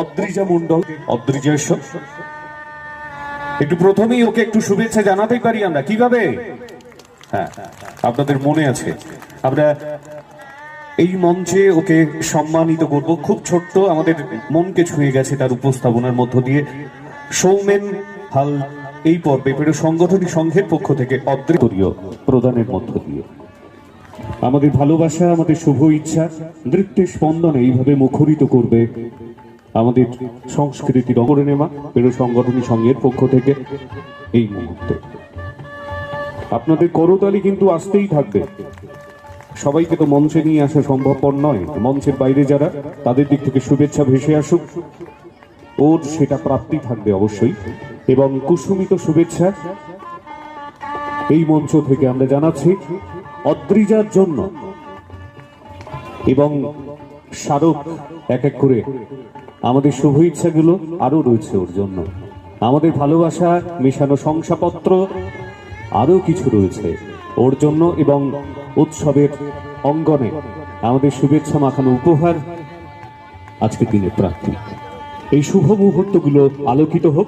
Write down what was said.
অদ্রিজা মণ্ডল, অদ্রিজেশ্বর। একটু প্রথমেই ওকে একটু শুভেচ্ছা জানাতেই পারি আমরা, কিভাবে? হ্যাঁ, আপনাদের মনে আছে আমরা এই মঞ্চে ওকে সম্মানিত করব। খুব ছোট্ট, আমাদের মনকে ছুঁয়ে গেছে তার উপস্থাপনার মধ্য দিয়ে। সৌমেন হাল এই পর্বে পেরো সাংগঠনিক সংঘের পক্ষ থেকে অদ্রিজীয় প্রদানের মধ্য দিয়ে আমাদের ভালোবাসা, আমাদের শুভ ইচ্ছা নৃত্যের স্পন্দনে এইভাবে মুখরিত করবে আমাদের সংস্কৃতির অপরিণেমা পেরো সাংগঠনিক সংঘের পক্ষ থেকে এই মুহূর্তে। আপনাদের করতালি কিন্তু আসতেই থাকবে। সবাইকে তো মঞ্চে নিয়ে আসা সম্ভবপর নয়, মঞ্চের বাইরে যারা তাদের দিক থেকে শুভেচ্ছা ভেসে আসুক, ওর সেটা প্রাপ্তি থাকবে অবশ্যই। এবং কুসুমিত শুভেচ্ছা এই মঞ্চ থেকে আমরা জানাচ্ছি অদ্রিজার জন্য। এবং স্মারক এক এক করে আমাদের শুভ ইচ্ছাগুলো আরো রয়েছে ওর জন্য, আমাদের ভালোবাসা মেশানো শংসাপত্র আরো কিছু রয়েছে ওর জন্য। এবং উৎসবের অঙ্গনে আমাদের শুভেচ্ছা মাখানো উপহার আজকের দিনের প্রাপ্তি। এই শুভ মুহূর্তগুলো আলোকিত হোক।